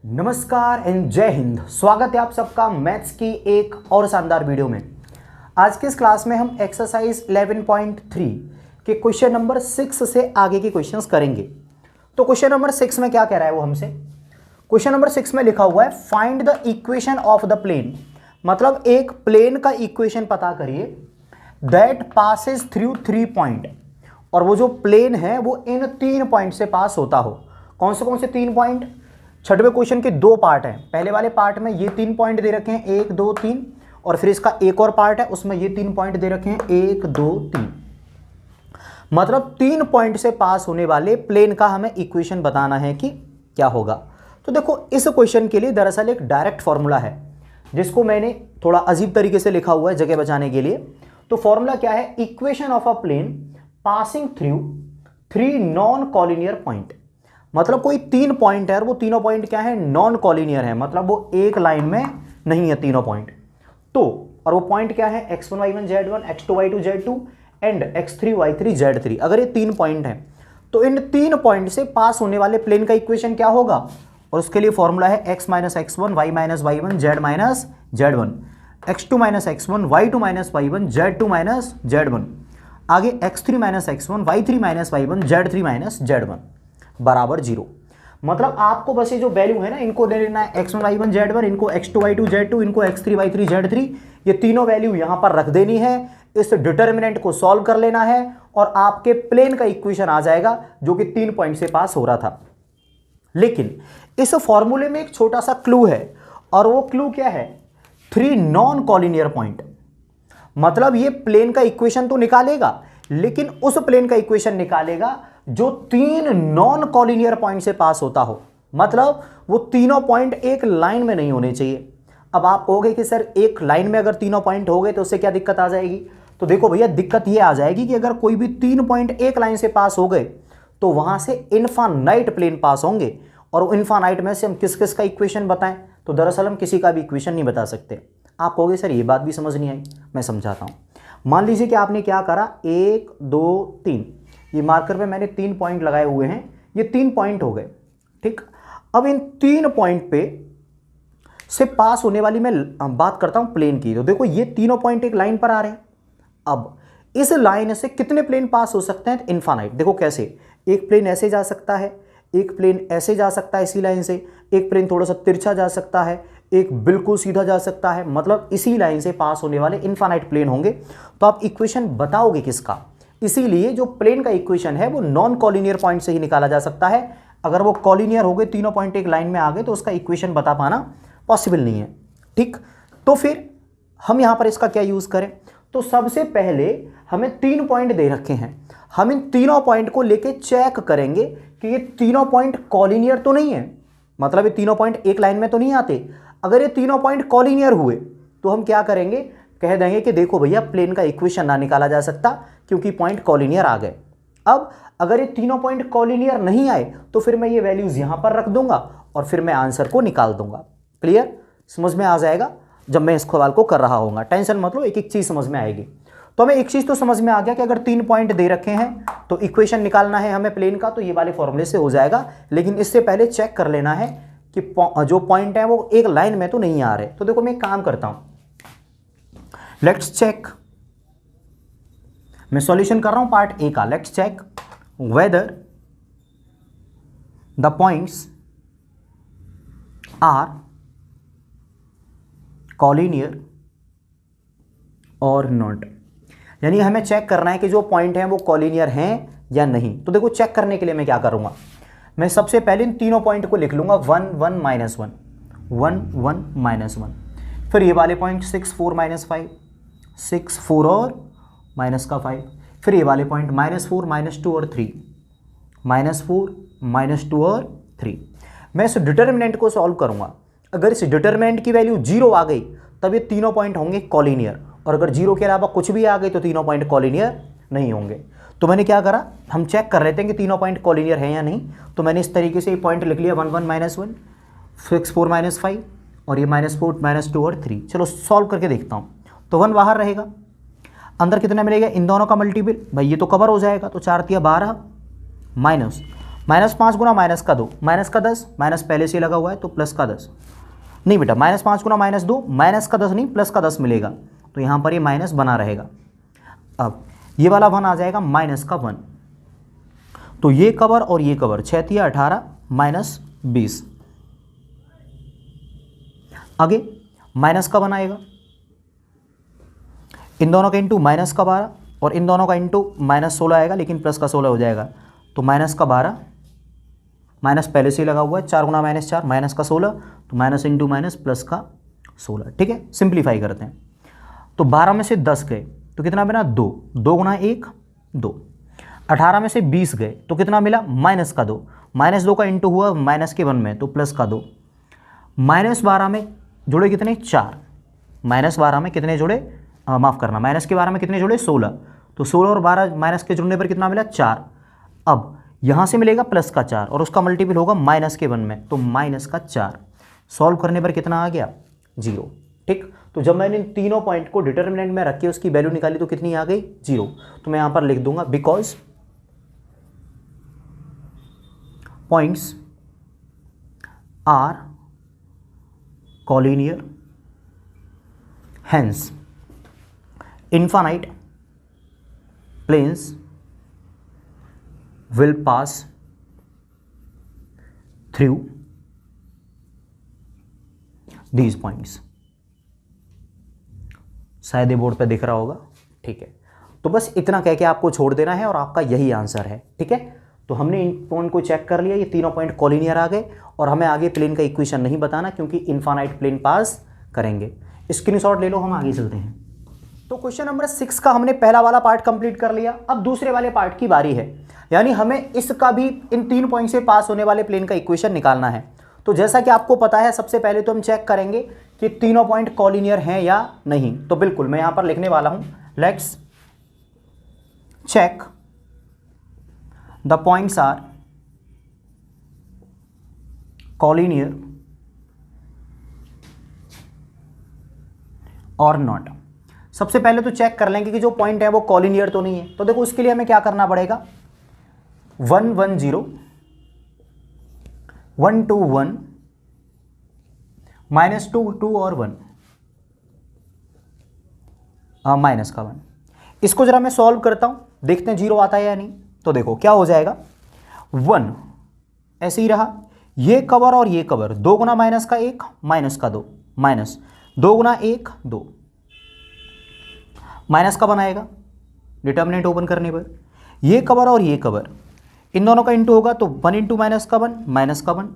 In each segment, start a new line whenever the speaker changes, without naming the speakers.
नमस्कार एंड जय हिंद। स्वागत है आप सबका मैथ्स की एक और शानदार वीडियो में। आज के इस क्लास में हम एक्सरसाइज 11.3 के क्वेश्चन नंबर 6 से आगे के क्वेश्चंस करेंगे। तो क्वेश्चन नंबर 6 में क्या कह रहा है वो हमसे, क्वेश्चन नंबर 6 में लिखा हुआ है find the equation of the plane, मतलब एक प्लेन का इक्वेशन पता करिए दैट पासेस थ्रू 3 पॉइंट, और वो जो प्लेन है वो इन 3 पॉइंट से पास होता हो। कौन से 3 पॉइंट? छठवें क्वेश्चन के 2 पार्ट हैं। पहले वाले पार्ट में ये 3 पॉइंट दे रखे हैं 1 2 3, और फिर इसका एक और पार्ट है उसमें ये 3 पॉइंट दे रखे हैं 1 2 3, मतलब 3 पॉइंट से पास होने वाले प्लेन का हमें इक्वेशन बताना है कि क्या होगा। तो देखो इस क्वेश्चन के लिए दरअसल एक डायरेक्ट फॉर्मूला है जिसको मैंने थोड़ा अजीब तरीके से लिखा हुआ है जगह बचाने के लिए। तो फॉर्मूला क्या है? Equation of a plane passing through 3 non collinear point, मतलब कोई 3 पॉइंट है और वो तीनों पॉइंट क्या है? नॉन कॉलिनियर है, मतलब वो एक लाइन में नहीं है तीनों पॉइंट। तो और वो पॉइंट क्या है? x1 y1 z1, x2 y2 z2 and x3 y3 z3। अगर ये 3 पॉइंट हैं तो इन 3 पॉइंट से पास होने वाले प्लेन का इक्वेशन क्या होगा? और उसके लिए फॉर्मूला है x minus x1 y minus y1 z minus z1, x2 minus x1 y2 minus y1 z2 minus z1, आगे x3 minus x1 y3 minus y1 z3 minus z1 बराबर 0। मतलब आपको बस ये जो वैल्यू है ना इनको ले लेना है, x1 y1 z1, इनको x2 y2 z2, इनको x3 y3 z3, ये तीनों वैल्यू यहां पर रख देनी है, इस डिटर्मिनेंट को सॉल्व कर लेना है और आपके प्लेन का इक्वेशन आ जाएगा जो कि 3 पॉइंट से पास हो रहा था। लेकिन इस फॉर्मूले में एक छोटा सा क्लू है, और वो क्लू क्या है? 3 नॉन कॉलिनियर पॉइंट, मतलब ये प्लेन का इक्वेशन तो निकालेगा लेकिन उस प्लेन का इक्वेशन निकालेगा जो 3 नॉन कॉलिनियर पॉइंट से पास होता हो, मतलब वो तीनों पॉइंट एक लाइन में नहीं होने चाहिए। अब आप कहोगे कि सर एक लाइन में अगर तीनों पॉइंट हो गए तो उससे क्या दिक्कत आ जाएगी? तो देखो भैया, दिक्कत ये आ जाएगी कि अगर कोई भी 3 पॉइंट एक लाइन से पास हो गए तो वहां से इनफाइनाइट प्लेन पास होंगे, और इनफाइनाइट में से हम किस किस का इक्वेशन बताएं? तो दरअसल हम किसी का भी इक्वेशन नहीं बता सकते। आप कहोगे सर ये बात भी समझ नहीं आई, मैं समझाता हूं। मान लीजिए कि आपने क्या करा, 1 2 3, ये मार्कर पे मैंने 3 पॉइंट लगाए हुए हैं, ये 3 पॉइंट हो गए, ठीक। अब इन 3 पॉइंट पे से पास होने वाली मैं बात करता हूं प्लेन की। तो देखो ये तीनों पॉइंट एक लाइन पर आ रहे हैं। अब इस लाइन से कितने प्लेन पास हो सकते हैं? इनफाइनाइट। देखो कैसे, एक प्लेन ऐसे जा सकता है, एक प्लेन ऐसे जा सकता है इसी लाइन से, एक प्लेन थोड़ा सा तिरछा जा सकता है, एक बिल्कुल सीधा जा सकता है, मतलब इसी लाइन से पास होने वाले इनफाइनाइट प्लेन होंगे। तो आप इक्वेशन बताओगे किसका? इसीलिए जो प्लेन का इक्वेशन है वो नॉन कॉलिनियर पॉइंट से ही निकाला जा सकता है। अगर वो कॉलिनियर हो गए, तीनों पॉइंट एक लाइन में आ गए, तो उसका इक्वेशन बता पाना पॉसिबल नहीं है, ठीक। तो फिर हम यहां पर इसका क्या यूज करें? तो सबसे पहले हमें 3 पॉइंट दे रखे हैं, हम इन तीनों पॉइंट को लेके चेक करेंगे कि ये तीनों पॉइंट कॉलिनियर तो नहीं है, मतलब ये तीनों पॉइंट एक लाइन में तो नहीं आते। अगर ये तीनों पॉइंट कॉलिनियर हुए तो हम क्या करेंगे? कह देंगे कि देखो भैया प्लेन का इक्वेशन ना निकाला जा सकता क्योंकि पॉइंट कॉलिनियर आ गए। अब अगर ये तीनों पॉइंट कॉलिनियर नहीं आए तो फिर मैं ये वैल्यूज यहां पर रख दूंगा और फिर मैं आंसर को निकाल दूंगा। क्लियर? समझ में आ जाएगा जब मैं इस सवाल को कर रहा हूँ, टेंशन मत लो, एक एक चीज समझ में आएगी। तो हमें एक चीज तो समझ में आ गया कि अगर 3 पॉइंट दे रखे हैं तो इक्वेशन निकालना है हमें प्लेन का, तो ये वाले फॉर्मूले से हो जाएगा। लेकिन इससे पहले चेक कर लेना है कि जो पॉइंट है वो एक लाइन में तो नहीं आ रहे। तो देखो मैं एक काम करता हूं, लेट्स चेक, मैं सॉल्यूशन कर रहा हूं पार्ट ए का। Let's check whether the points are collinear और नॉट, यानी हमें चेक करना है कि जो पॉइंट हैं वो कॉलिनियर हैं या नहीं। तो देखो चेक करने के लिए मैं क्या करूंगा, मैं सबसे पहले इन तीनों पॉइंट को लिख लूंगा 1 1 -1 1 1 -1, फिर ये वाले पॉइंट 6 4 -5 6 4 और माइनस का 5, फिर ये वाले पॉइंट -4 -2 और 3 -4 -2 और 3। मैं इस डिटर्मिनेंट को सॉल्व करूंगा। अगर इस डिटर्मिनेंट की वैल्यू 0 आ गई तब ये तीनों पॉइंट होंगे कॉलिनियर, और अगर 0 के अलावा कुछ भी आ गई तो तीनों पॉइंट कॉलिनियर नहीं होंगे। तो मैंने क्या करा, हम चेक कर रहे थे कि तीनों पॉइंट कॉलिनियर हैं या नहीं। तो मैंने इस तरीके से ये पॉइंट लिख लिया 1 1 -1 6 4 -5 और ये -4 -2 और 3। चलो सॉल्व करके देखता हूँ। तो 1 बाहर रहेगा, अंदर कितना मिलेगा? इन दोनों का मल्टीपल, भाई ये तो कवर हो जाएगा, तो 4 × 12 माइनस -5 गुना माइनस का 2 माइनस का 10, माइनस पहले से लगा हुआ है तो प्लस का 10, नहीं बेटा -5 गुना -2 माइनस का 10 नहीं प्लस का 10 मिलेगा, तो यहाँ पर ये माइनस बना रहेगा। अब ये वाला 1 आ जाएगा माइनस का 1, तो ये कवर और ये कवर 6 तिया 18 -20, आगे माइनस का 1 आएगा, इन दोनों का इंटू माइनस का 12 और इन दोनों का इंटू -16 आएगा, लेकिन प्लस का 16 हो जाएगा, तो माइनस का 12, माइनस पहले से ही लगा हुआ है, 4 गुना -4 माइनस का 16, तो माइनस इंटू माइनस प्लस का 16। ठीक है, सिंप्लीफाई करते हैं, तो 12 में से 10 गए तो कितना बना 2, 2 गुना 1 2, 18 में से 20 गए तो कितना मिला माइनस का 2, -2 का इंटू हुआ माइनस के 1 में तो प्लस का 2, -12 में जुड़े कितने 4, -12 में कितने जुड़े माफ़ करना माइनस के 12 में कितने जुड़े 16, तो 16 और 12 माइनस के जुड़ने पर कितना मिला 4। अब यहाँ से मिलेगा प्लस का 4 और उसका मल्टीपल होगा माइनस के 1 में, तो माइनस का 4। सॉल्व करने पर कितना आ गया 0। ठीक, तो जब मैंने इन तीनों पॉइंट को डिटर्मिनेंट में रख के उसकी वैल्यू निकाली तो कितनी आ गई 0। तो मैं यहाँ पर लिख दूंगा because points are collinear hence infinite planes will pass through these points। शायद ये बोर्ड पे दिख रहा होगा। ठीक है, तो बस इतना कह के आपको छोड़ देना है और आपका यही आंसर है। ठीक है, तो हमने इन पॉइंट को चेक कर लिया, ये तीनों पॉइंट कॉलिनियर आ गए और हमें आगे प्लेन का इक्वेशन नहीं बताना क्योंकि इनफाइनाइट प्लेन पास करेंगे। स्क्रीनशॉट ले लो, हम आगे चलते हैं। तो क्वेश्चन नंबर 6 का हमने पहला वाला पार्ट कंप्लीट कर लिया, अब दूसरे वाले पार्ट की बारी है, यानी हमें इसका भी इन 3 पॉइंट से पास होने वाले प्लेन का इक्वेशन निकालना है। तो जैसा कि आपको पता है, सबसे पहले तो हम चेक करेंगे कि तीनों पॉइंट कॉलिनियर हैं या नहीं। तो बिल्कुल मैं यहां पर लिखने वाला हूं, let's check the points are collinear और नॉट। सबसे पहले तो चेक कर लेंगे कि जो पॉइंट है वो कॉलिनियर तो नहीं है। तो देखो उसके लिए हमें क्या करना पड़ेगा, 1 1 0 1 2 1 -2 2 और 1 माइनस का 1। इसको जरा मैं सॉल्व करता हूं, देखते हैं 0 आता है या नहीं। तो देखो क्या हो जाएगा, 1 ऐसे ही रहा, ये कवर और ये कवर 2 गुना माइनस का 1 माइनस का 2 माइनस 2 गुना 1 2 माइनस का 1 आएगा डिटर्मिनेंट ओपन करने पर। ये कवर और ये कवर इन दोनों का इंटू होगा तो 1 इंटू माइनस का 1 माइनस का 1,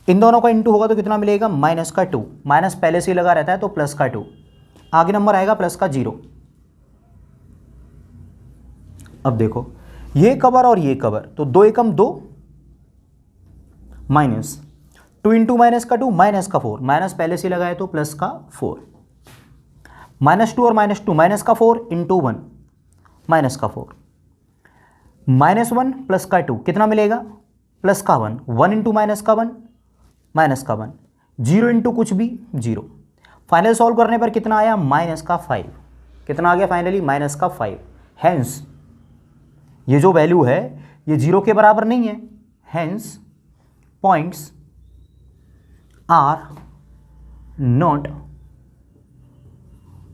इन दोनों का इंटू होगा तो कितना मिलेगा माइनस का 2, माइनस पहले से ही लगा रहता है तो प्लस का 2, आगे नंबर आएगा प्लस का 0। अब देखो ये कवर और ये कवर तो 2 एकम 2 माइनस 2 इंटू माइनस का 2 माइनस का 4, माइनस पहले से लगाए तो प्लस का 4, -2 और -2 माइनस का 4 इंटू 1 माइनस का 4, -1 प्लस का 2 कितना मिलेगा प्लस का 1, 1 इंटू माइनस का 1 माइनस का 1, 0 इंटू कुछ भी 0। फाइनल सॉल्व करने पर कितना आया माइनस का 5, कितना आ गया फाइनली माइनस का 5। हैंस ये जो वैल्यू है ये 0 के बराबर नहीं है, hence points are not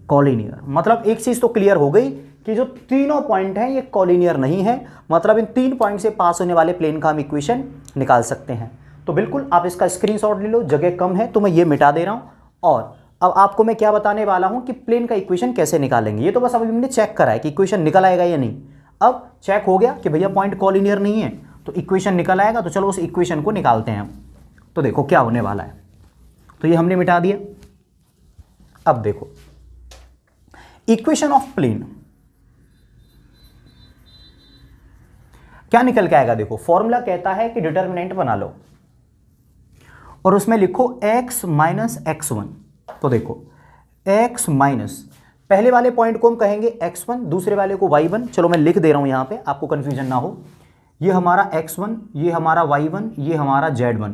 collinear. मतलब एक चीज तो क्लियर हो गई कि जो तीनों पॉइंट हैं ये कॉलिनियर नहीं है, मतलब इन 3 पॉइंट से पास होने वाले प्लेन का हम इक्वेशन निकाल सकते हैं। तो बिल्कुल आप इसका स्क्रीनशॉट ले लो, जगह कम है तो मैं ये मिटा दे रहा हूं। और अब आपको मैं क्या बताने वाला हूं कि प्लेन का इक्वेशन कैसे निकालेंगे। ये तो बस अभी हमने चेक करा है कि इक्वेशन निकल आएगा या नहीं। अब चेक हो गया कि भैया पॉइंट कॉलिनियर नहीं है तो इक्वेशन निकल आएगा, तो चलो उस इक्वेशन को निकालते हैं हम। तो देखो क्या होने वाला है, तो ये हमने मिटा दिया। अब देखो इक्वेशन ऑफ प्लेन क्या निकल के आएगा, देखो फॉर्मूला कहता है कि डिटर्मिनेंट बना लो और उसमें लिखो x माइनस x1। तो देखो x माइनस पहले वाले पॉइंट को हम कहेंगे x1, दूसरे वाले को y1। चलो मैं लिख दे रहा हूं यहां पे आपको कंफ्यूजन ना हो। ये हमारा x1, ये हमारा y1, ये हमारा z1,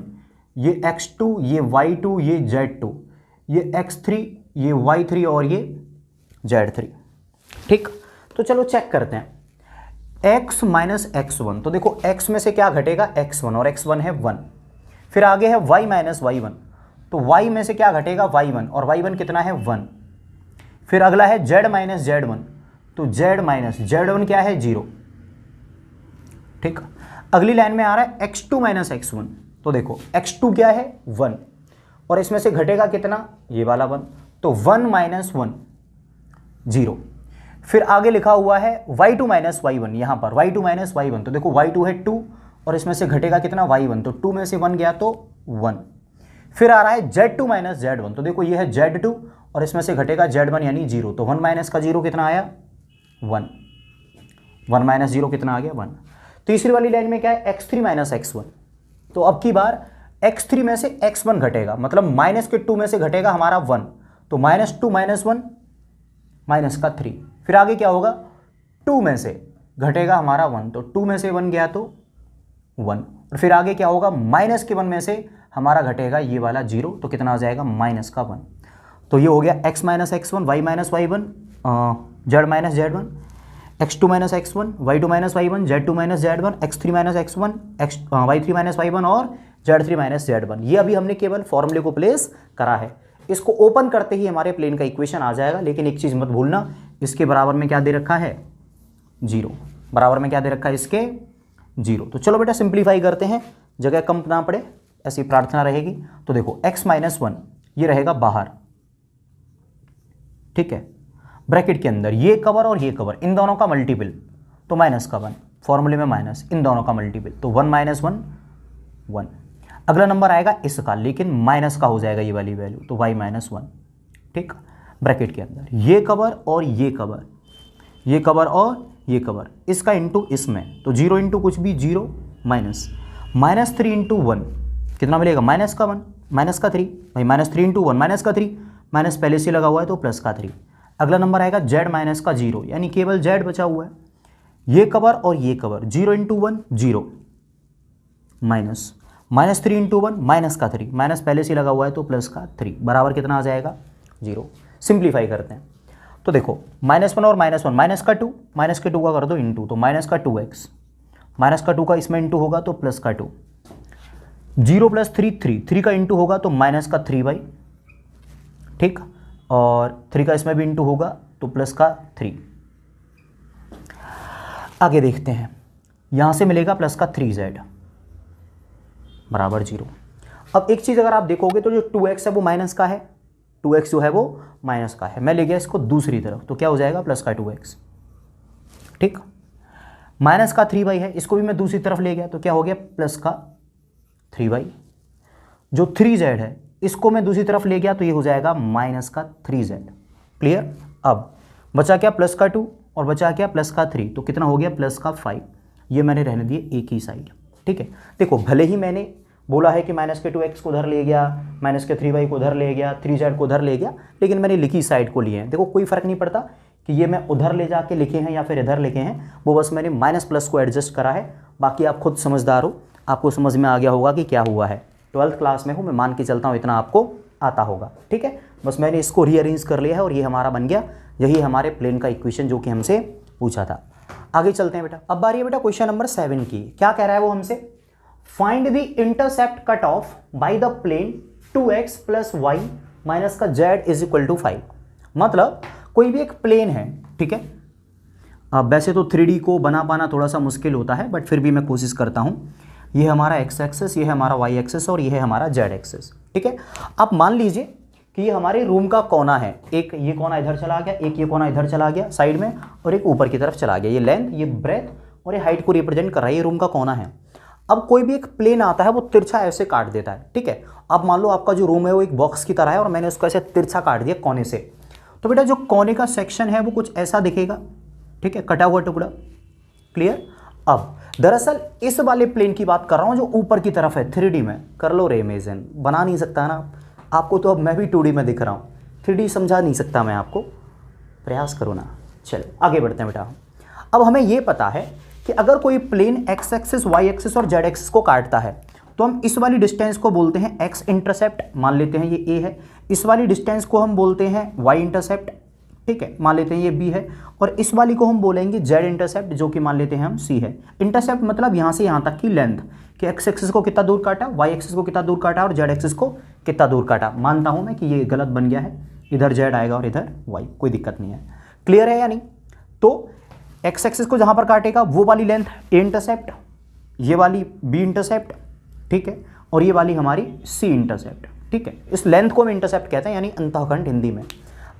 ये x2, ये y2, ये z2, ये x3, ये y3 और ये z3। ठीक, तो चलो चेक करते हैं। x माइनस x1, तो देखो x में से क्या घटेगा x1 और x1 है 1। फिर आगे है y माइनस y1, तो y में से क्या घटेगा y1 और y1 कितना है 1। फिर अगला है z माइनस z1, तो z माइनस z1 क्या है 0। ठीक, अगली लाइन में आ रहा है x2 माइनस x1, तो देखो x2 क्या है 1 और इसमें से घटेगा कितना, ये वाला 1, तो 1 माइनस 1 0। फिर आगे लिखा हुआ है y2 माइनस y1, यहाँ पर y2 माइनस y1, तो देखो y2 है 2 और इसमें से घटेगा कितना y1, तो 2 में से 1 गया तो 1। फिर आ रहा है z2 माइनस z1, तो देखो ये है z2 और इसमें से घटेगा z1 यानी 0, तो 1 माइनस का 0 कितना आया 1, 1 माइनस 0 कितना आ गया 1। तीसरी वाली लाइन में क्या है x3 माइनस x1, तो अब की बार x3 में से x1 घटेगा, मतलब माइनस के 2 में से घटेगा हमारा 1, तो -2 माइनस 1 माइनस का 3। फिर आगे क्या होगा 2 में से घटेगा हमारा 1, तो 2 में से 1 गया तो 1। और फिर आगे क्या होगा माइनस के 1 में से हमारा घटेगा ये वाला 0, तो कितना आ जाएगा माइनस का 1। तो ये हो गया x minus x1, y minus y1, z minus z1, x2 minus x1, y2 minus y1, z2 minus z1, x3 minus x1, y3 minus y1 और z3 माइनस z1। ये अभी हमने केवल फॉर्मूले को प्लेस करा है। इसको ओपन करते ही हमारे प्लेन का इक्वेशन आ जाएगा, लेकिन एक चीज़ मत भूलना, इसके बराबर में क्या दे रखा है 0, बराबर में क्या दे रखा है इसके 0। तो चलो बेटा सिंप्लीफाई करते हैं, जगह कम ना पड़े, ऐसी प्रार्थना रहेगी। तो देखो x माइनस 1 ये रहेगा बाहर, ठीक है, ब्रैकेट के अंदर ये कवर और ये कवर, इन दोनों का मल्टीपल, तो माइनस का 1, फॉर्मूले में माइनस, इन दोनों का मल्टीपल, तो 1 माइनस 1 1। अगला नंबर आएगा इसका, लेकिन माइनस का हो जाएगा ये वाली वैल्यू, तो y माइनस 1, ठीक, ब्रैकेट के अंदर ये कवर और ये कवर, ये कवर और ये कवर, इसका इंटू इसमें, तो 0 इंटू कुछ भी 0 माइनस, -3 इंटू 1 कितना मिलेगा माइनस का 1, माइनस का 3, भाई -3 इंटू 1 माइनस का 3, माइनस पहले से लगा हुआ है तो प्लस का 3। अगला नंबर आएगा z माइनस का 0, यानी केवल z बचा हुआ है, ये कवर और ये cover, 0 into 1 0 minus, -3 into 1 minus का 3, माइनस पहले से लगा हुआ है तो प्लस का 3, बराबर कितना आ जाएगा 0। सिंप्लीफाई करते हैं, तो देखो -1 और -1, माइनस का 2, माइनस के 2 का कर दो इंटू, तो माइनस का 2x, माइनस का 2 का इसमें इंटू होगा तो प्लस का 2, 0 प्लस 3 3 का इंटू होगा तो माइनस का 3y, ठीक, और 3 का इसमें भी इंटू होगा तो प्लस का 3। आगे देखते हैं, यहां से मिलेगा प्लस का 3z बराबर 0। अब एक चीज़ अगर आप देखोगे तो जो 2x है वो माइनस का है, 2x जो है वो माइनस का है, मैं ले गया इसको दूसरी तरफ, तो क्या हो जाएगा प्लस का 2x, ठीक, माइनस का 3y है, इसको भी मैं दूसरी तरफ ले गया तो क्या हो गया प्लस का 3y, जो 3z है इसको मैं दूसरी तरफ ले गया तो ये हो जाएगा माइनस का 3z। क्लियर। अब बचा क्या प्लस का 2 और बचा क्या प्लस का 3, तो कितना हो गया प्लस का 5। ये मैंने रहने दिए एक ही साइड, ठीक है। देखो भले ही मैंने बोला है कि माइनस के 2x को उधर ले गया, माइनस के 3y को उधर ले गया, 3z को उधर ले गया, लेकिन मैंने लिखी साइड को लिए हैं। देखो कोई फ़र्क नहीं पड़ता कि ये मैं उधर ले जाके लिखे हैं या फिर इधर लिखे हैं, वो बस मैंने माइनस प्लस को एडजस्ट करा है। बाकी आप खुद समझदार हो, आपको समझ में आ गया होगा कि क्या हुआ है। 12th क्लास में हूँ, मैं मान के चलता हूँ इतना आपको आता होगा, ठीक है। बस मैंने इसको रीअरेंज कर लिया है और ये हमारा बन गया, यही हमारे प्लेन का इक्वेशन जो कि हमसे पूछा था। आगे चलते हैं बेटा। अब बारी है बेटा क्वेश्चन नंबर 7 की। क्या कह रहा है वो हमसे, find the intercept cut off by the plane 2x plus y minus का z इज इक्वल टू 5। मतलब कोई भी एक प्लेन है, ठीक है। अब वैसे तो 3D को बना पाना थोड़ा सा मुश्किल होता है, बट फिर भी मैं कोशिश करता हूँ। ये हमारा x एक्सेस, ये है हमारा y एक्सेस और ये है हमारा z एक्सेस, ठीक है। आप मान लीजिए कि ये हमारे रूम का कोना है, एक ये कोना इधर चला गया, एक ये कोना इधर चला गया साइड में, और एक ऊपर की तरफ चला गया। ये लेंथ, ये ब्रेथ और ये हाइट को रिप्रेजेंट कर रहा है, ये रूम का कोना है। अब कोई भी एक प्लेन आता है, वो तिरछा ऐसे काट देता है, ठीक है। अब मान लो आपका जो रूम है वो एक बॉक्स की तरह है और मैंने उसको ऐसे तिरछा काट दिया कोने से, तो बेटा जो कोने का सेक्शन है वो कुछ ऐसा दिखेगा, ठीक है, कटा हुआ टुकड़ा। क्लियर। अब दरअसल इस वाले प्लेन की बात कर रहा हूँ जो ऊपर की तरफ है, 3D में। कर लो रे इमेजिन, बना नहीं सकता ना आपको, तो अब मैं भी 2D में दिख रहा हूँ, 3D समझा नहीं सकता मैं आपको, प्रयास करो ना। चलो आगे बढ़ते हैं बेटा। अब हमें ये पता है कि अगर कोई plane x axis, y axis और z एक्सिस को काटता है तो हम इस वाली डिस्टेंस को बोलते हैं x इंटरसेप्ट, मान लेते हैं ये a है। इस वाली डिस्टेंस को हम बोलते हैं y इंटरसेप्ट, ठीक है, मान लेते हैं ये बी है, और इस वाली को हम बोलेंगे जेड इंटरसेप्ट, जो कि मान लेते हैं हम सी है। इंटरसेप्ट मतलब यहाँ से यहाँ तक की लेंथ, कि एक्स एक्सिस को कितना दूर काटा, वाई एक्सिस को कितना दूर काटा और जेड एक्सिस को कितना दूर काटा। मानता हूँ मैं कि ये गलत बन गया है, इधर जेड आएगा और इधर वाई, कोई दिक्कत नहीं है। क्लियर है या नहीं? तो एक्स एक्सिस को जहाँ पर काटेगा वो वाली लेंथ ए इंटरसेप्ट, ये वाली बी इंटरसेप्ट, ठीक है, और ये वाली हमारी सी इंटरसेप्ट, ठीक है। इस लेंथ को हम इंटरसेप्ट कहते हैं, यानी अंतःखंड हिंदी में।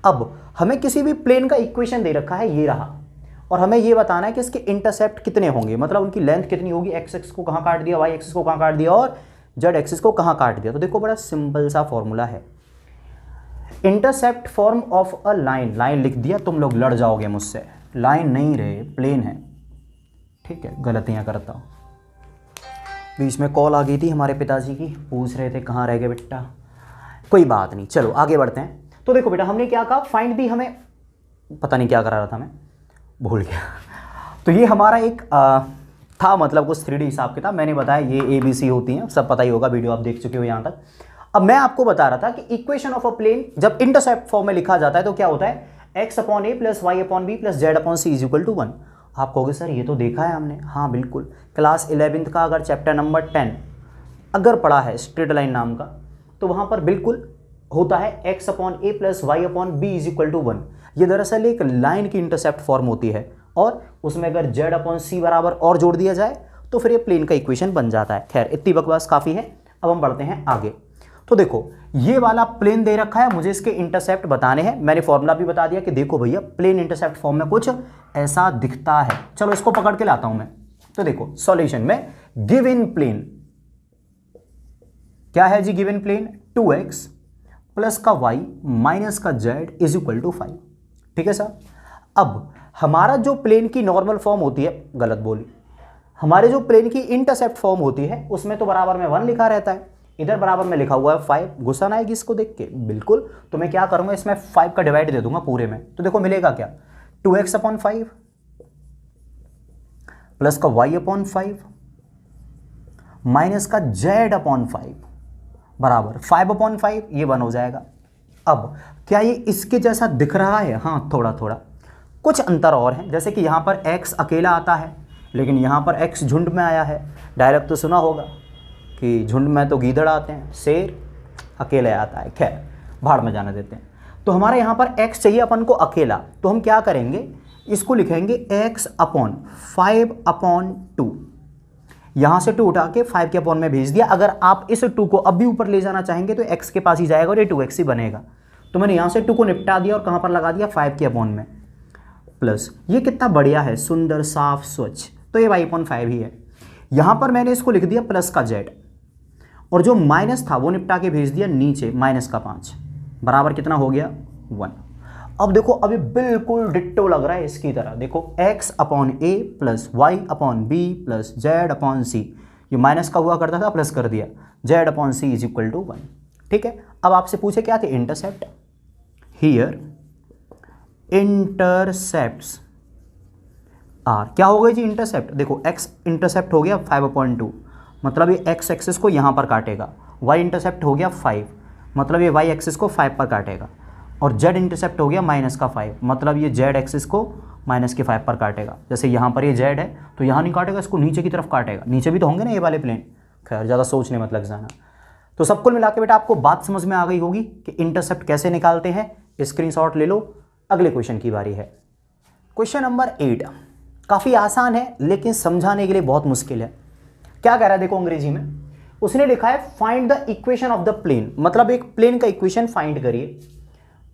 अब हमें किसी भी प्लेन का इक्वेशन दे रखा है, ये रहा, और हमें ये बताना है कि इसके इंटरसेप्ट कितने होंगे, मतलब उनकी लेंथ कितनी होगी, एक्स एक्सिस को कहाँ काट दिया, वाई एक्सिस को कहाँ काट दिया और जेड एक्सिस को कहाँ काट दिया। तो देखो बड़ा सिंपल सा फॉर्मूला है, intercept form of a line, line लिख दिया, तुम लोग लड़ जाओगे मुझसे, लाइन नहीं रहे, प्लेन है, ठीक है, गलतियाँ करता हूँ। बीच में कॉल आ गई थी हमारे पिताजी की, पूछ रहे थे कहाँ रह गए बेटा, कोई बात नहीं, चलो आगे बढ़ते हैं। तो देखो बेटा, हमने क्या कहा, फाइंड दी, हमें पता नहीं क्या करा रहा था मैं, भूल गया। तो ये हमारा एक था, मतलब कुछ 3D हिसाब किताब, मैंने बताया ये ABC होती हैं, सब पता ही होगा, वीडियो आप देख चुके हो यहाँ तक। अब मैं आपको बता रहा था कि इक्वेशन ऑफ अ प्लेन जब इंटरसेप्ट फॉर्म में लिखा जाता है तो क्या होता है, x/a + y/b + z/c = 1। आप कहोगे सर ये तो देखा है हमने, हाँ बिल्कुल, क्लास 11th का अगर चैप्टर नंबर 10 अगर पढ़ा है स्ट्रेट लाइन नाम का, तो वहाँ पर बिल्कुल होता है x/a + y/b = 1। ये दरअसल एक लाइन की इंटरसेप्ट फॉर्म होती है, और उसमें अगर z/c बराबर और जोड़ दिया जाए तो फिर ये प्लेन का इक्वेशन बन जाता है। खैर इतनी बकवास काफ़ी है, अब हम बढ़ते हैं आगे। तो देखो ये वाला प्लेन दे रखा है, मुझे इसके इंटरसेप्ट बताने हैं। मैंने फॉर्मूला भी बता दिया कि देखो भैया प्लेन इंटरसेप्ट फॉर्म में कुछ ऐसा दिखता है। चलो इसको पकड़ के लाता हूं मैं। तो देखो सॉल्यूशन में गिवन प्लेन क्या है जी, गिवन प्लेन 2x प्लस का y माइनस का z = 5। ठीक है सर। अब हमारा जो प्लेन की नॉर्मल फॉर्म होती है, गलत बोली, हमारे जो प्लेन की इंटरसेप्ट फॉर्म होती है उसमें तो बराबर में 1 लिखा रहता है, इधर बराबर में लिखा हुआ है 5। गुस्सा ना आएगी इसको देख के? बिल्कुल। तो मैं क्या करूंगा, इसमें 5 का डिवाइड दे दूंगा पूरे में। तो देखो मिलेगा क्या, 2x/5 प्लस का y/5 माइनस का z/5 बराबर 5/5, ये 1 हो जाएगा। अब क्या ये इसके जैसा दिख रहा है? हाँ थोड़ा थोड़ा, कुछ अंतर और है, जैसे कि यहाँ पर x अकेला आता है, लेकिन यहाँ पर x झुंड में आया है। डायलॉग तो सुना होगा कि झुंड में तो गीदड़ आते हैं, शेर अकेले आता है। खैर भाड़ में जाने देते हैं। तो हमारे यहाँ पर x चाहिए अपन को अकेला, तो हम क्या करेंगे, इसको लिखेंगे x/5/2। यहाँ से 2 उठा के 5 के अपॉन में भेज दिया। अगर आप इस 2 को अब भी ऊपर ले जाना चाहेंगे तो x के पास ही जाएगा और ये 2x ही बनेगा। तो मैंने यहाँ से 2 को निपटा दिया और कहाँ पर लगा दिया, 5 के अपॉन में, प्लस ये कितना बढ़िया है, सुंदर साफ स्वच्छ, तो ये y/5 ही है। यहाँ पर मैंने इसको लिख दिया प्लस का z, और जो माइनस था वो निपटा के भेज दिया नीचे, माइनस का 5 बराबर कितना हो गया, 1। अब देखो अभी बिल्कुल डिट्टो लग रहा है इसकी तरह। देखो x/a plus y/b plus z/c, ये माइनस का हुआ करता था, प्लस कर दिया, z/c = 1। ठीक है। अब आपसे पूछे क्या थे, इंटरसेप्ट। हियर इंटरसेप्ट्स आर, क्या हो गई जी इंटरसेप्ट, देखो x इंटरसेप्ट हो गया 5/2, मतलब ये x एक्सिस को यहाँ पर काटेगा। y इंटरसेप्ट हो गया 5, मतलब ये y एक्सिस को 5 पर काटेगा। और z इंटरसेप्ट हो गया -5, मतलब ये z एक्सिस को -5 पर काटेगा। जैसे यहाँ पर ये z है तो यहाँ नहीं काटेगा, इसको नीचे की तरफ काटेगा। नीचे भी तो होंगे ना ये वाले प्लेन। खैर ज़्यादा सोचने मत लग जाना। तो सब कुल मिला के बेटा आपको बात समझ में आ गई होगी कि इंटरसेप्ट कैसे निकालते हैं। स्क्रीनशॉट ले लो, अगले क्वेश्चन की बारी है। क्वेश्चन नंबर 8 काफ़ी आसान है लेकिन समझाने के लिए बहुत मुश्किल है। क्या कह रहा है देखो अंग्रेजी में, उसने लिखा है find the equation of the plane, मतलब एक प्लेन का इक्वेशन फाइंड करिए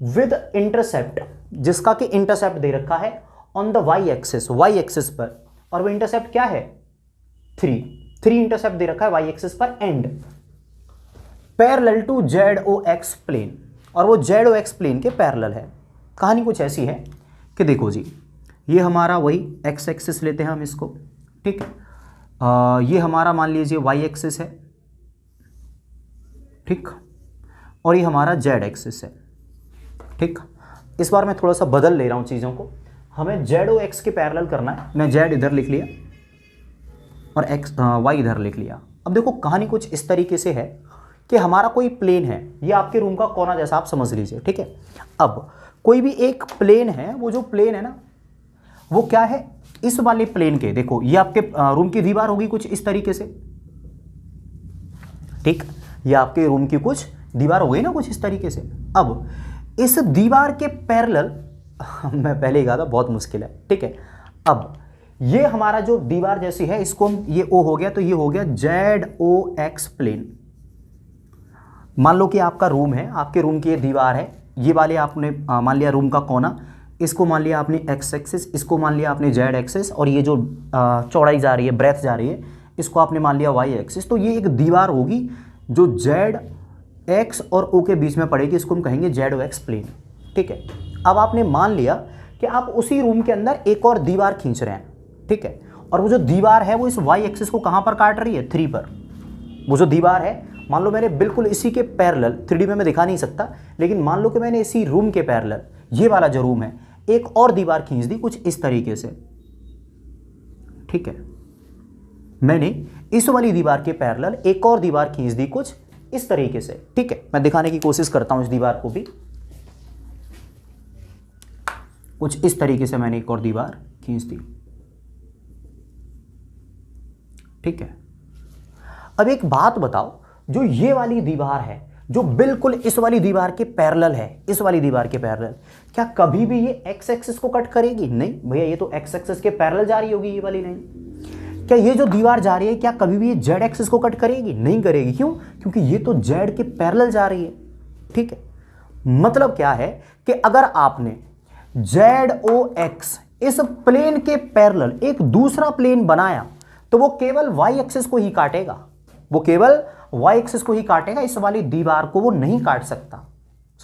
विद इंटरसेप्ट, जिसका कि इंटरसेप्ट दे रखा है on the Y axis, Y axis पर, और वो इंटरसेप्ट क्या है, 3 इंटरसेप्ट दे रखा है वाई एक्सिस पर, and parallel to ZOX plane, और वो ZOX प्लेन के पैरेलल है। कहानी कुछ ऐसी है कि देखो जी, ये हमारा वही x एक्सिस लेते हैं हम इसको, ठीक है, ये हमारा मान लीजिए y एक्सिस है, ठीक, और ये हमारा z एक्सिस है, ठीक। इस बार मैं थोड़ा सा बदल ले रहा हूँ चीज़ों को, हमें ZOX के पैरेलल करना है। मैं z इधर लिख लिया और y इधर लिख लिया। अब देखो कहानी कुछ इस तरीके से है कि हमारा कोई प्लेन है, ये आपके रूम का कोना जैसा आप समझ लीजिए, ठीक है। अब कोई भी एक प्लेन है, वो जो प्लेन है ना वो क्या है, इस वाले प्लेन के, देखो ये आपके रूम की दीवार होगी कुछ इस तरीके से, ठीक, ये आपके रूम की कुछ दीवार हो गई ना कुछ इस तरीके से। अब इस दीवार के पैरेलल मैं पहले ही कहा था बहुत मुश्किल है, ठीक है। अब ये हमारा जो दीवार जैसी है, इसको हम, ये O हो गया तो ये हो गया ZOX प्लेन। मान लो कि आपका रूम है, आपके रूम की ये दीवार है, ये वाले आपने मान लिया रूम का कोना, इसको मान लिया आपने x एक्सिस, इसको मान लिया आपने z एक्सिस, और ये जो चौड़ाई जा रही है, ब्रेथ जा रही है, इसको आपने मान लिया y एक्सिस। तो ये एक दीवार होगी जो z x और o के बीच में पड़ेगी, इसको हम कहेंगे ZOX प्लेन, ठीक है। अब आपने मान लिया कि आप उसी रूम के अंदर एक और दीवार खींच रहे हैं, ठीक है, और वो जो दीवार है वो इस y एक्सिस को कहाँ पर काट रही है, 3 पर। वो जो दीवार है, मान लो मैंने बिल्कुल इसी के पैरेलल, 3D में मैं दिखा नहीं सकता, लेकिन मान लो कि मैंने इसी रूम के पैरेलल, ये वाला जो रूम है, एक और दीवार खींच दी कुछ इस तरीके से, ठीक है। मैंने इस वाली दीवार के पैरेलल एक और दीवार खींच दी कुछ इस तरीके से, ठीक है। मैं दिखाने की कोशिश करता हूं इस दीवार को भी, कुछ इस तरीके से मैंने एक और दीवार खींच दी, ठीक है। अब एक बात बताओ, जो ये वाली दीवार है जो बिल्कुल इस वाली दीवार के पैरेलल है, इस वाली दीवार के पैरेलल, क्या कभी भी ये x एक्सिस को कट करेगी? नहीं भैया, ये तो x एक्सिस के पैरेलल जा रही होगी ये वाली लाइन। क्या ये जो दीवार जा रही है, क्या कभी भी ये z एक्सिस को कट करेगी? नहीं करेगी। क्यों? क्योंकि ये तो z के पैरेलल जा रही है, ठीक है। मतलब क्या है कि अगर आपने ZOX इस प्लेन के पैरेलल एक दूसरा प्लेन बनाया तो वो केवल y एक्सिस को ही काटेगा, वो केवल y एक्सिस को ही काटेगा, इस वाली दीवार को वो नहीं काट सकता।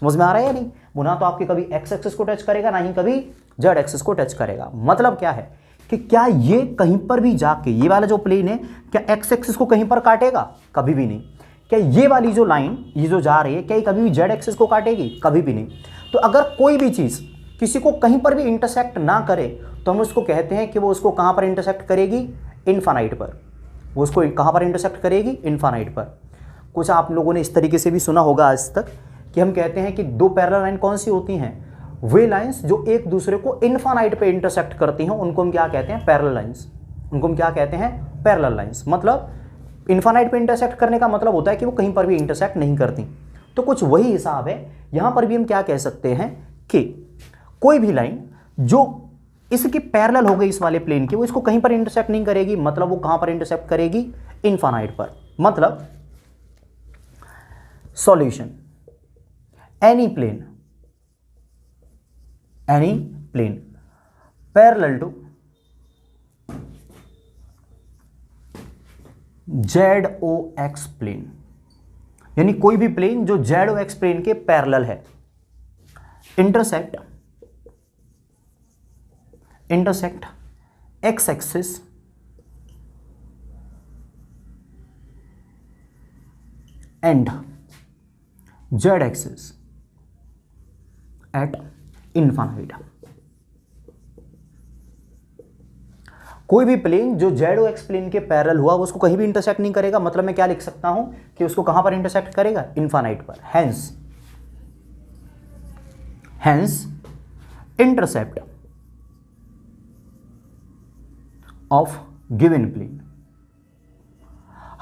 समझ में आ रहा है या नहीं? वो ना तो आपके कभी x एक्सिस को टच करेगा, ना ही कभी z एक्सिस को टच करेगा। मतलब क्या है कि क्या ये कहीं पर भी जाके, ये वाला जो प्लेन है, क्या x एक्सिस को कहीं पर काटेगा? कभी भी नहीं। क्या ये वाली जो लाइन, ये जो जा रही है, क्या ये कभी भी z एक्सिस को काटेगी? कभी भी नहीं। तो अगर कोई भी चीज किसी को कहीं पर भी इंटरसेक्ट ना करे तो हम उसको कहते हैं कि वो उसको कहां पर इंटरसेक्ट करेगी? इनफाइनाइट पर। वो उसको कहां पर इंटरसेक्ट करेगी? इनफाइनाइट पर। कुछ आप लोगों ने इस तरीके से भी सुना होगा आज तक कि हम कहते हैं कि दो पैरेलल लाइन कौन सी होती हैं? वे लाइंस जो एक दूसरे को इनफाइनाइट पे इंटरसेक्ट करती हैं, उनको हम क्या कहते हैं? Parallel lines. उनको हम क्या कहते हैं? Parallel lines. मतलब इनफाइनाइट पे इंटरसेक्ट करने का मतलब होता है कि वो कहीं पर भी इंटरसेक्ट नहीं करती। तो कुछ वही हिसाब है, यहां पर भी हम क्या कह सकते हैं कि कोई भी लाइन जो इसकी पैरेलल हो गई इस वाले प्लेन की, वो इसको कहीं पर इंटरसेक्ट नहीं करेगी। मतलब वो कहां पर इंटरसेक्ट करेगी? इनफाइनाइट पर। मतलब solution, any plane parallel to ZOX plane, यानी कोई भी प्लेन जो ZOX प्लेन के पैरेलल है, intersect x axis and z axis at infinite. कोई भी प्लेन जो ZOX प्लेन के पैरेलल हुआ वो उसको कहीं भी इंटरसेक्ट नहीं करेगा। मतलब मैं क्या लिख सकता हूं कि उसको कहां पर इंटरसेक्ट करेगा? इनफाइनाइट पर। Hence intercept of given plane,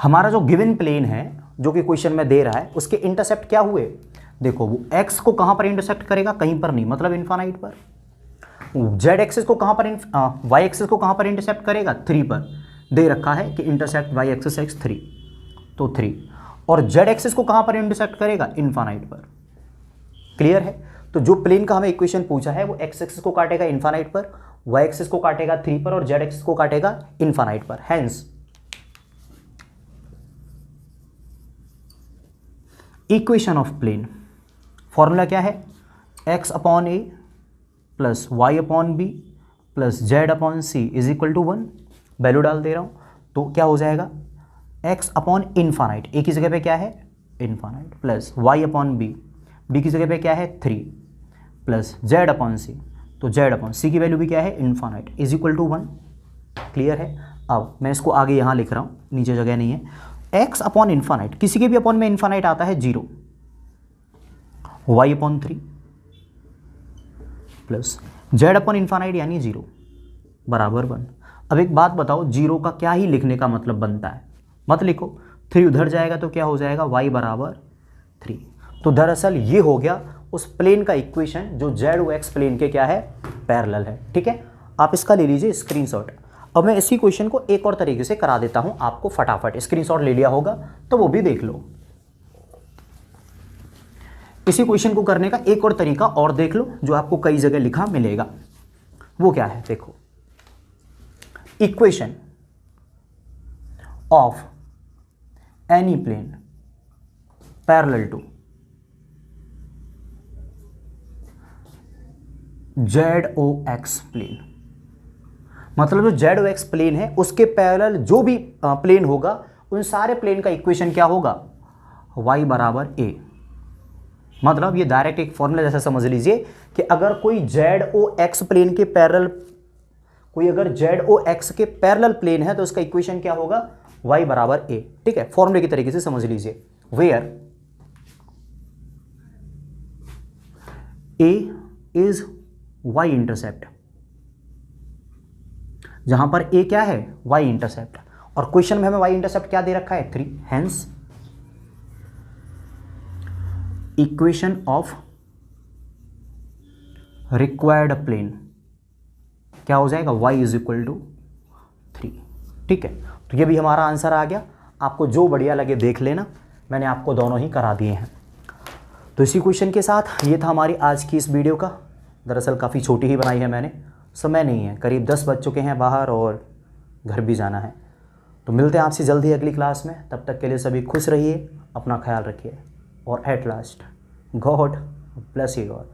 हमारा जो गिवन प्लेन है जो कि क्वेश्चन में दे रहा है, उसके इंटरसेप्ट क्या हुए? देखो, वो x को कहां पर इंटरसेक्ट करेगा? कहीं पर नहीं, मतलब इनफाइनाइट पर। z एक्सिस को कहां पर, y एक्सिस को कहां पर इंटरसेप्ट करेगा? 3 पर। दे रखा है कि इंटरसेक्ट y एक्सिस x 3, तो 3। और z एक्सिस को कहां पर इंटरसेक्ट करेगा? इनफाइनाइट पर। क्लियर है? तो जो प्लेन का हमें इक्वेशन पूछा है वो x एक्सिस को काटेगा इनफाइनाइट पर, y एक्सिस को काटेगा 3 पर, और z एक्सिस को काटेगा इनफाइनाइट पर। Hence equation of plane, formula क्या है? x upon a plus y upon b plus z upon c is equal to 1। Value डाल दे रहा हूं तो क्या हो जाएगा? x अपॉन इनफाइनाइट, a की जगह पे क्या है? Infinite, plus y upon b की जगह पे क्या है? 3, प्लस z अपॉन c, तो z अपॉन c की वैल्यू भी क्या है? Infinite, is equal to 1। Clear है? अब मैं इसको आगे यहाँ लिख रहा हूँ, नीचे जगह नहीं है। x अपॉन इनफाइनाइट, किसी के भी अपॉन में इनफाइनाइट आता है 0, y अपॉन 3 प्लस जेड अपन इन्फानाइट यानी 0 बराबर 1। अब एक बात बताओ, 0 का क्या ही लिखने का मतलब बनता है, मत लिखो। 3 उधर जाएगा तो क्या हो जाएगा, y बराबर 3। तो दरअसल ये हो गया उस प्लेन का इक्वेशन जो जेड ओ एक्स प्लेन के क्या है, पैरेलल है। ठीक है, आप इसका ले लीजिए स्क्रीनशॉट। अब मैं इसी क्वेश्चन को एक और तरीके से करा देता हूं आपको फटाफट। स्क्रीनशॉट ले लिया होगा तो वो भी देख लो। इसी क्वेश्चन को करने का एक और तरीका और देख लो जो आपको कई जगह लिखा मिलेगा। वो क्या है, देखो, equation of any plane parallel to Z O X plane, मतलब जो जेड ओ एक्स प्लेन है उसके पैरेलल जो भी प्लेन होगा उन सारे प्लेन का इक्वेशन क्या होगा, y बराबर a। मतलब ये डायरेक्ट एक फॉर्मूला जैसा समझ लीजिए कि अगर कोई जेड ओ एक्स प्लेन के पैरेलल, कोई अगर जेड ओ एक्स के पैरेलल प्लेन है तो उसका इक्वेशन क्या होगा, y बराबर a। ठीक है, फॉर्मूले की तरीके से समझ लीजिए, where a is y intercept, जहां पर a क्या है, y इंटरसेप्ट, और क्वेश्चन में हमें y इंटरसेप्ट क्या दे रखा है, 3। Hence equation of required plane क्या हो जाएगा, y इज इक्वल टू 3। ठीक है, तो ये भी हमारा आंसर आ गया। आपको जो बढ़िया लगे देख लेना, मैंने आपको दोनों ही करा दिए हैं। तो इसी क्वेश्चन के साथ ये था हमारी आज की इस वीडियो का। दरअसल काफ़ी छोटी ही बनाई है मैंने, समय नहीं है, करीब 10 बज चुके हैं बाहर और घर भी जाना है। तो मिलते हैं आपसे जल्दी अगली क्लास में, तब तक के लिए सभी खुश रहिए, अपना ख्याल रखिए, और at last God bless you all.